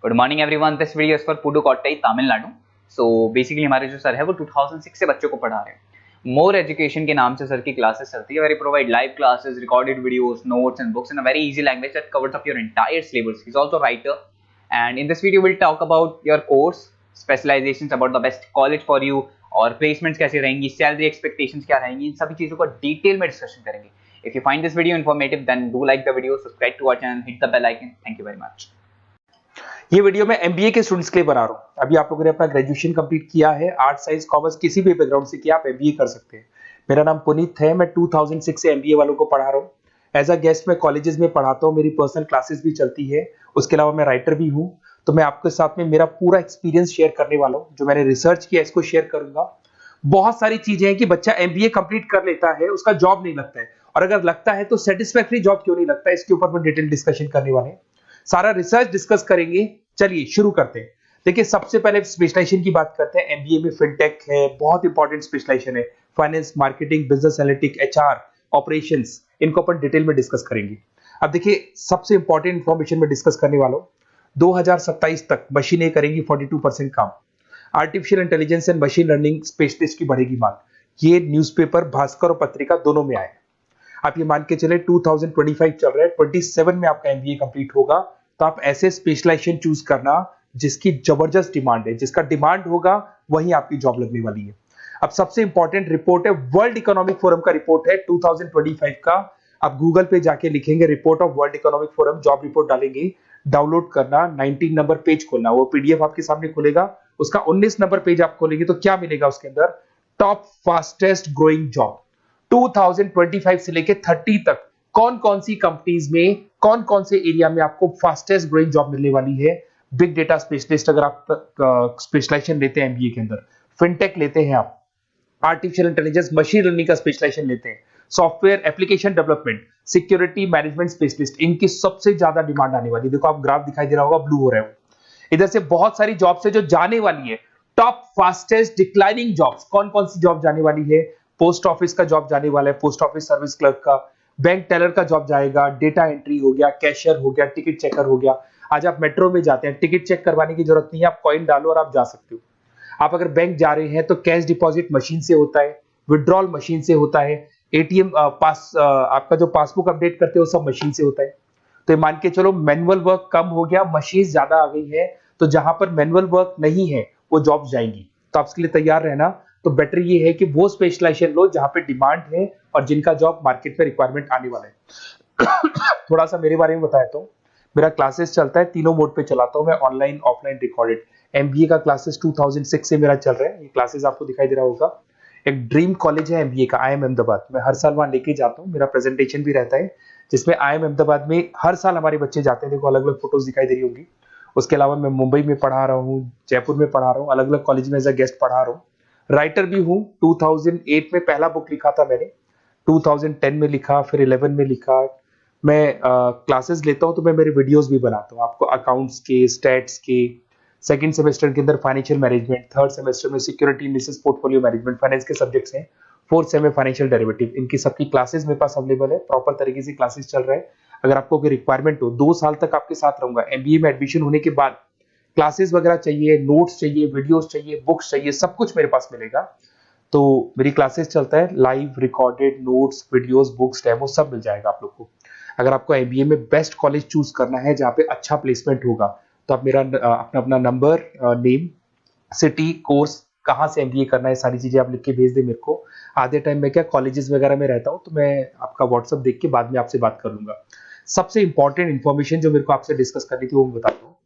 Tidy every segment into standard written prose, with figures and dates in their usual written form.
Good morning everyone, this video is for Pudukkottai Tamil Nadu. So basically हमारे जो sir है वो 2006 से बच्चों को पढ़ा रहे हैं। मोर एजुकेशन के नाम से सर की क्लासेस चलती है, very provide live classes, recorded videos, notes and books in a very easy language that covers up your entire syllabus. He is also writer and in this video will talk about your course specialisations, about the best college for you और placements कैसे रहेंगी, salary expectations क्या रहेंगी, इन सभी चीजों को detail में discussion करेंगे। If you find this video informative, then do like the video, subscribe to our channel, hit the bell icon. Thank you very much. ये वीडियो मैं एमबीए के स्टूडेंट्स के लिए बना रहा हूँ। अभी आप लोगों ने अपना ग्रेजुएशन कंप्लीट किया है, आर्ट साइंस कॉमर्स किसी भी बैकग्राउंड से किया, आप एमबीए कर सकते हैं। मेरा नाम पुनीत है, मैं 2006 से एमबीए वालों को पढ़ा रहा हूँ। एज अ गेस्ट मैं कॉलेजेस में पढ़ाता हूँ, मेरी पर्सनल क्लासेस भी चलती है। उसके अलावा मैं राइटर भी हूँ। तो मैं आपके साथ में मेरा पूरा एक्सपीरियंस शेयर करने वाला हूँ, जो मैंने रिसर्च किया इसको शेयर करूंगा। बहुत सारी चीजें हैं कि बच्चा एमबीए कंप्लीट कर लेता है, उसका जॉब नहीं लगता है, और अगर लगता है तो सेटिस्फैक्टरी जॉब क्यों नहीं लगता है, इसके ऊपर में डिटेल डिस्कशन करने वाले हैं। सारा रिसर्च डिस्कस करेंगे। चलिए शुरू करते हैं। देखिए, सबसे पहले स्पेशलाइजेशन की बात करते हैं। एमबीए में फिनटेक है, बहुत इंपॉर्टेंट स्पेशलाइजेशन है। Finance, marketing, business analytic, HR, operations, इनको अपन डिटेल में डिस्कस करेंगे। अब देखिए, सबसे इंपॉर्टेंट इंफॉर्मेशन में डिस्कस करने वाला हूं। 2027 तक मशीनें करेंगी 42% काम। Artificial intelligence and machine learning specialist की बढ़ेगी मांग। ये न्यूज़पेपर, भास्कर और पत्रिका दोनों में आए। आप ये मान के चले 2025 चल रहा है, 27 में आपका एमबीए कंप्लीट होगा। तो आप ऐसे स्पेशलाइजेशन चूज करना जिसकी जबरदस्त डिमांड है, जिसका डिमांड होगा वहीं आपकी जॉब लगने वाली है। अब सबसे इंपॉर्टेंट रिपोर्ट है, वर्ल्ड इकोनॉमिक फोरम का रिपोर्ट है 2025 का। आप गूगल पे जाके लिखेंगे report of world economic forum, job report डालेंगे, डाउनलोड करना, 19 नंबर पेज खोलना, वो पीडीएफ आपके सामने खुलेगा। उसका 19 नंबर पेज आप खोलेंगे तो क्या मिलेगा उसके अंदर? टॉप फास्टेस्ट ग्रोइंग जॉब 2025 से लेके 30 तक कौन कौन सी कंपनीज में, कौन कौन से एरिया में आपको फास्टेस्ट ग्रोइंग जॉब मिलने वाली है। बिग डेटा स्पेशलिस्ट अगर आप स्पेशलाइजेशन लेते हैं एमबीए के अंदर, फिनटेक लेते हैं आप, आर्टिफिशियल इंटेलिजेंस मशीन लर्निंग का स्पेशलाइजेशन लेते हैं, software application development, security management specialist, इनकी सबसे ज्यादा डिमांड आने वाली है। देखो, आप ग्राफ दिखाई दे रहा होगा, ब्लू हो रहा है। इधर से बहुत सारी जॉब्स है जो जाने वाली है। टॉप फास्टेस्ट डिक्लाइनिंग जॉब्स, कौन कौन सी जॉब जाने वाली है? पोस्ट ऑफिस का जॉब जाने वाला है, पोस्ट ऑफिस सर्विस क्लर्क का, बैंक टेलर का जॉब जाएगा, डेटा एंट्री हो गया, कैशियर हो गया, टिकट चेकर हो गया। आज आप मेट्रो में जाते हैं, टिकट चेक करवाने की जरूरत नहीं है, आप कॉइन डालो और आप जा सकते हो। आप अगर बैंक जा रहे हैं तो कैश डिपॉजिट मशीन से होता है, विड्रॉल मशीन से होता है, एटीएम आपका जो पासबुक अपडेट करते हो सब मशीन से होता है। तो मान के चलो मैनुअल वर्क कम हो गया, मशीन ज्यादा आ गई है, तो जहां पर मैनुअल वर्क नहीं है वो जॉब जाएंगी। तो आप इसके लिए तैयार रहना। तो बेटर ये है कि वो स्पेशलाइजेशन लो जहां पे डिमांड है और जिनका जॉब मार्केट में रिक्वायरमेंट आने वाला है। थोड़ा सा मेरे बारे में बताया तो मेरा क्लासेस चलता है, तीनों मोड पे चलाता हूं मैं, ऑनलाइन, ऑफलाइन, रिकॉर्डेड। एमबीए का क्लासेस 2006 से मेरा चल रहा है। ये क्लासेस आपको दिखाई दे रहा होगा। एक ड्रीम कॉलेज है एमबीए का, IIM अहमदाबाद। मैं हर साल वहां लेके जाता हूँ, मेरा प्रेजेंटेशन भी रहता है जिसमें IIM अहमदाबाद में हर साल हमारे बच्चे जाते हैं। देखो, अलग अलग फोटोज दिखाई दे रही होंगी। उसके अलावा मैं मुंबई में पढ़ा रहा हूँ, जयपुर में पढ़ा रहा हूँ, अलग अलग कॉलेज में एज अ गेस्ट पढ़ा रहा हूँ। राइटर भी हूँ। 2008 में पहला बुक लिखा था मैंने, 2010 में लिखा, फिर 11 में लिखा। मैं क्लासेस लेता हूँ तो मैं मेरे वीडियोस भी बनाता हूँ आपको, अकाउंट्स के, स्टैट्स के। सेकंड सेमेस्टर के अंदर फाइनेंशियल मैनेजमेंट, थर्ड सेमेस्टर में security analysis, portfolio management, finance के सब्जेक्ट्स हैं। फोर्थ सेम में फाइनेंशियल डेरिवेटिव, इनकी सबकी क्लासेस मेरे पास अवेलेबल है, प्रॉपर तरीके से क्लासेस चल रहा है। अगर आपको कोई रिक्वायरमेंट हो, 2 साल तक आपके साथ रहूंगा। एमबीए में एडमिशन होने के बाद क्लासेस वगैरह चाहिए, नोट्स चाहिए, वीडियोस चाहिए, बुक्स चाहिए, सब कुछ मेरे पास मिलेगा। तो मेरी क्लासेस चलता है, live, recorded, notes, videos, books, demo सब मिल जाएगा आप लोग को। अगर आपको एमबीए में बेस्ट कॉलेज चूज करना है जहाँ पे अच्छा प्लेसमेंट होगा, तो आप मेरा अपना नंबर, नेम, सिटी, कोर्स, कहाँ से एमबीए करना है, सारी चीजें आप लिख के भेज दे मेरे को। आधे टाइम में क्या कॉलेजेस वगैरह में रहता हूँ, तो मैं आपका व्हाट्सअप देख के बाद में आपसे बात कर लूंगा। सबसे इंपॉर्टेंट इन्फॉर्मेशन जो मेरे को आपसे डिस्कस करनी थी वो मैं बताता हूँ।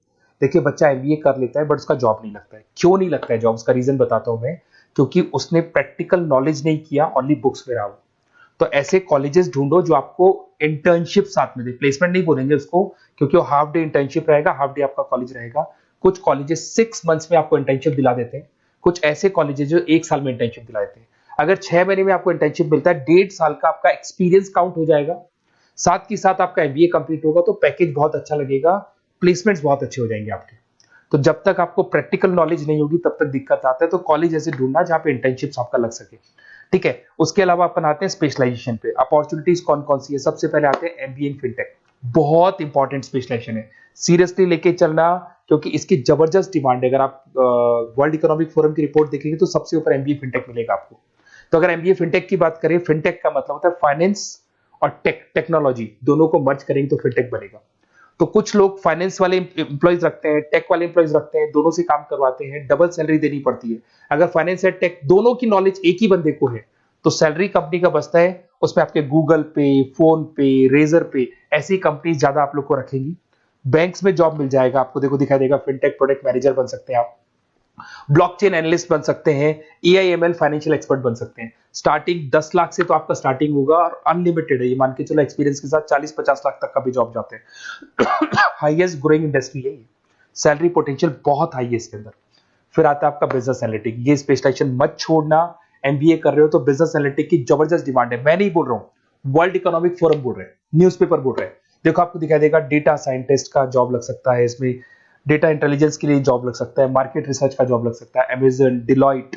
देखिए, बच्चा एमबीए कर लेता है बट उसका जॉब नहीं लगता है। क्यों नहीं लगता है जॉब? उसका रीजन बताता हूँ मैं। क्योंकि उसने प्रैक्टिकल नॉलेज नहीं किया, ओनली बुक्स में रहा। तो ऐसे कॉलेजेस ढूंढो जो आपको इंटर्नशिप साथ में दे। प्लेसमेंट नहीं बोलेंगे उसको, क्योंकि वो हाफ डे इंटर्नशिप रहेगा, हाफ डे आपका कॉलेज रहेगा। कुछ कॉलेजेस 6 मंथ्स में आपको इंटर्नशिप दिला देते हैं, कुछ ऐसे कॉलेजेस जो 1 साल में इंटर्नशिप दिला देते हैं। अगर 6 महीने में आपको इंटर्नशिप मिलता है, 1.5 साल का आपका एक्सपीरियंस काउंट हो जाएगा। साथ ही साथ आपका एमबीए कंप्लीट होगा तो पैकेज बहुत अच्छा लगेगा, प्लेसमेंट्स बहुत अच्छे हो जाएंगे आपके। तो जब तक आपको प्रैक्टिकल नॉलेज नहीं होगी तब तक दिक्कत आता है। तो कॉलेज ऐसे ढूंढना जहाँ पे इंटर्नशिप्स आपका लग सके, ठीक है। उसके अलावा अपन आते हैं स्पेशलाइजेशन पे। अपॉर्चुनिटीज कौन कौन सी है? सबसे पहले आते हैं एमबीए इन फिनटेक। बहुत इंपॉर्टेंट स्पेशलाइजेशन है, सीरियसली लेके चलना, क्योंकि इसकी जबरदस्त डिमांड है। अगर आप वर्ल्ड इकोनॉमिक फोरम की रिपोर्ट देखेंगे तो सबसे ऊपर एमबीए फिनटेक मिलेगा आपको। तो अगर एमबीए फिनटेक की बात करें, फिनटेक का मतलब होता है फाइनेंस और टेक्नोलॉजी, दोनों को मर्ज करेंगे तो फिनटेक बनेगा। तो कुछ लोग फाइनेंस वाले एम्प्लॉइज रखते हैं, टेक वाले एम्प्लॉइज रखते हैं, दोनों से काम करवाते हैं, डबल सैलरी देनी पड़ती है। अगर फाइनेंस और टेक दोनों की नॉलेज एक ही बंदे को है तो सैलरी कंपनी का बचता है, उसमें आपके गूगल पे, फोन पे, रेजर पे, ऐसी कंपनी ज्यादा आप लोग को रखेंगी। बैंक्स में जॉब मिल जाएगा आपको, देखो दिखाई देगा, फिनटेक प्रोडक्ट मैनेजर बन सकते हैं आप, ब्लॉकचेन एनालिस्ट बन सकते हैं, एआईएमएल फाइनेंशियल एक्सपर्ट बन सकते हैं। स्टार्टिंग 10 लाख से तो आपका स्टार्टिंग होगा और अनलिमिटेड है, ये मान के चलो एक्सपीरियंस के साथ 40-50 लाख तक का भी जॉब जाते हैं। हाईएस्ट ग्रोइंग इंडस्ट्री है ये, सैलरी पोटेंशियल बहुत हाई है इसके अंदर। फिर आता है आपका बिजनेस एनालिटिक, ये स्पेशलाइजेशन मत छोड़ना। एमबीए कर रहे हो तो बिजनेस एनालिटिक की जबरदस्त डिमांड है। मैं नहीं बोल रहा हूं, वर्ल्ड इकोनॉमिक फोरम बोल रहे हैं, न्यूज़पेपर बोल रहे हैं। देखो आपको दिखाई देगा, डेटा साइंटिस्ट का जॉब लग सकता है इसमें, डेटा इंटेलिजेंस के लिए जॉब लग सकता है, मार्केट रिसर्च का जॉब लग सकता है, अमेजन, डिलॉइट,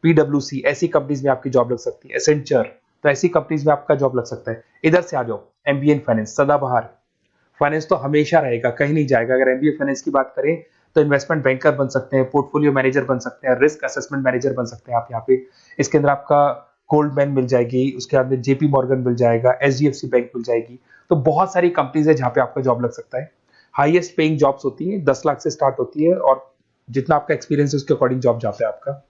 पीडब्ल्यूसी, ऐसी कंपनीज में आपकी जॉब लग सकती है, एसेंचर, तो ऐसी कंपनीज में आपका जॉब लग सकता है। इधर से आ जाओ, एमबीए इन फाइनेंस, सदाबहार, फाइनेंस तो हमेशा रहेगा, कहीं नहीं जाएगा। अगर एमबीए फाइनेंस की बात करें तो इन्वेस्टमेंट बैंकर बन सकते हैं, पोर्टफोलियो मैनेजर बन सकते हैं, रिस्क असेसमेंट मैनेजर बन सकते हैं आप यहाँ पे। इसके अंदर आपका गोल्डमैन मिल जाएगी, उसके बाद में जेपी मॉर्गन मिल जाएगा, एचडीएफसी बैंक मिल जाएगी। तो बहुत सारी कंपनीज है जहाँ पे आपका जॉब लग सकता है। हाईएस्ट पेइंग जॉब्स होती है, 10 लाख से स्टार्ट होती है, और जितना आपका एक्सपीरियंस है उसके अकॉर्डिंग जॉब जाता है आपका।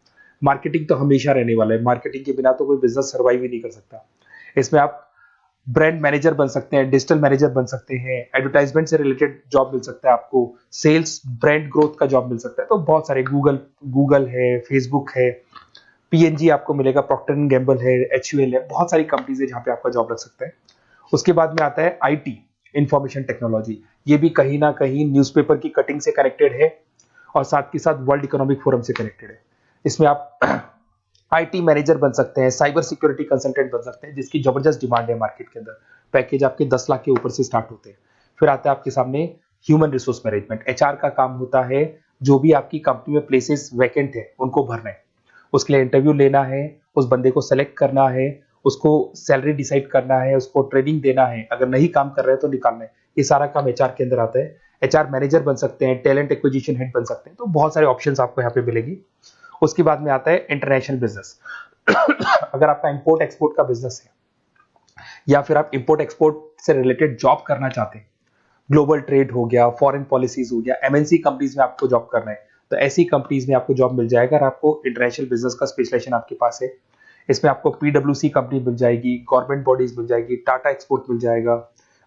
मार्केटिंग तो हमेशा रहने वाला है, मार्केटिंग के बिना तो कोई बिजनेस सर्वाइव ही नहीं कर सकता। इसमें आप ब्रांड मैनेजर बन सकते हैं, डिजिटल मैनेजर बन सकते हैं, एडवर्टाइजमेंट से रिलेटेड जॉब मिल सकता है आपको, सेल्स ब्रांड ग्रोथ का जॉब मिल सकता है। तो बहुत सारे, गूगल है, फेसबुक है, पीएनजी आपको मिलेगा, प्रॉक्टर एंड गैम्बल है, एचयूएल है, बहुत सारी कंपनीज है जहाँ पे आपका जॉब लग सकता है। उसके बाद में आता है आईटी, इंफॉर्मेशन टेक्नोलॉजी। ये भी कहीं ना कहीं न्यूज़पेपर की कटिंग से कनेक्टेड है और साथ के साथ वर्ल्ड इकोनॉमिक फोरम से कनेक्टेड है। इसमें आप आईटी मैनेजर बन सकते हैं, साइबर सिक्योरिटी कंसल्टेंट बन सकते हैं, जिसकी जबरदस्त डिमांड है मार्केट के अंदर। पैकेज आपके 10 लाख के ऊपर से स्टार्ट होते हैं। फिर आता है आपके सामने ह्यूमन रिसोर्स मैनेजमेंट, एचआर का काम होता है, जो भी आपकी कंपनी में प्लेसेस वैकेंट है उनको भरना है, उसके लिए इंटरव्यू लेना है, उस बंदे को सेलेक्ट करना है, उसको सैलरी डिसाइड करना है, उसको ट्रेनिंग देना है, अगर नहीं काम कर रहे हैं तो निकालना है। ये सारा काम एचआर के अंदर आता है। एचआर मैनेजर बन सकते हैं, टैलेंट एक्विजिशन हेड बन सकते हैं। तो बहुत सारे ऑप्शंस आपको यहाँ पे मिलेगी। उसके बाद में आता है इंटरनेशनल बिजनेस। अगर आपका इंपोर्ट एक्सपोर्ट का बिजनेस है या फिर आप इंपोर्ट एक्सपोर्ट से रिलेटेड जॉब करना चाहते हैं, ग्लोबल ट्रेड हो गया, फॉरेन पॉलिसीज हो गया, एमएनसी कंपनीज में आपको जॉब करना है, तो ऐसी कंपनीज में आपको जॉब मिल जाएगा। अगर आपको इंटरनेशनल बिजनेस का स्पेशलाइजेशन आपके पास है, इसमें आपको पीडब्ल्यूसी कंपनी मिल जाएगी, गवर्नमेंट बॉडीज मिल जाएगी, टाटा एक्सपोर्ट मिल जाएगा,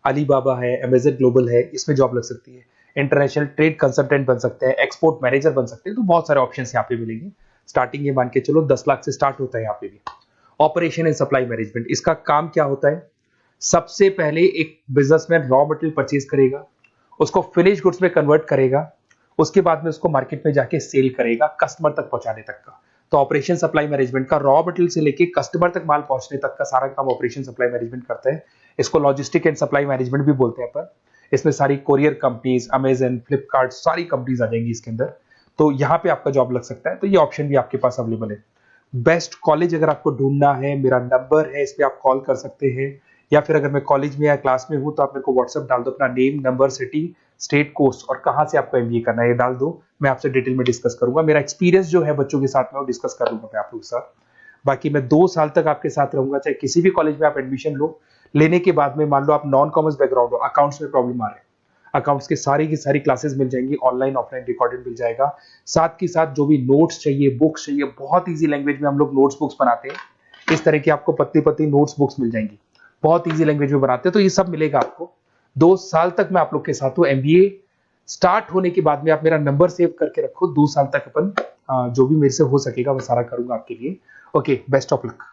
अलीबाबा है, अमेजन ग्लोबल है, इसमें जॉब लग सकती है। इंटरनेशनल ट्रेड कंसल्टेंट बन सकते हैं, एक्सपोर्ट मैनेजर बन सकते हैं। तो बहुत सारे ऑप्शन यहाँ पे मिलेंगे। स्टार्टिंग ये मान के चलो 10 लाख से स्टार्ट होता है यहाँ पे भी। ऑपरेशन एंड सप्लाई मैनेजमेंट, इसका काम क्या होता है? सबसे पहले एक बिजनेसमैन रॉ मटेरियल परचेज करेगा, उसको फिनिश गुड्स में कन्वर्ट करेगा, उसके बाद में उसको मार्केट में जाके सेल करेगा, कस्टमर तक पहुंचाने तक का। तो ऑपरेशन सप्लाई मैनेजमेंट का रॉ मटेरियल से लेके कस्टमर तक माल पहुंचने तक का सारा काम ऑपरेशन सप्लाई मैनेजमेंट करता है। इसको लॉजिस्टिक एंड सप्लाई मैनेजमेंट भी बोलते हैं अपन। इसमें सारी कोरियर कंपनीज, अमेजन, फ्लिपकार्ट, सारी कंपनीज आ जाएंगी इसके अंदर। तो यहाँ पे आपका जॉब लग सकता है। तो ये ऑप्शन भी आपके पास अवेलेबल है। बेस्ट कॉलेज अगर आपको ढूंढना है, मेरा नंबर है, इस पे आप कॉल कर सकते हैं, या फिर अगर मैं कॉलेज में या क्लास में हूं तो आप मेरे को व्हाट्सएप डाल दो, अपना name, number, city, state, course और कहां से आपको एमबीए करना है ये डाल दो। मैं आपसे डिटेल में डिस्कस करूंगा। मेरा एक्सपीरियंस जो है बच्चों के साथ में वो डिस्कस कर लूंगा मैं आप लोगों के साथ। बाकी मैं 2 साल तक आपके साथ रहूंगा, चाहे किसी भी कॉलेज में आप एडमिशन लो। लेने के बाद में मान लो आप नॉन कॉमर्स बैकग्राउंड हो, अकाउंट्स में प्रॉब्लम आ रहा है, अकाउंट्स की सारी क्लासेस मिल जाएंगी, ऑनलाइन ऑफलाइन रिकॉर्डेड मिल जाएगा। साथ के साथ जो भी नोट्स चाहिए, बुक्स चाहिए, बहुत ईजी लैंग्वेज में हम लोग नोट्स बुक्स बनाते हैं। इस तरह की आपको पतली पतली नोट्स बुक्स मिल जाएंगी, बहुत ईजी लैंग्वेज में बनाते हैं। तो ये सब मिलेगा आपको। 2 साल तक मैं आप लोग के साथ हूँ। एमबीए स्टार्ट होने के बाद में आप मेरा नंबर सेव करके रखो। 2 साल तक अपन जो भी मेरे से हो सकेगा वो सारा करूंगा आपके लिए। Okay, best of luck.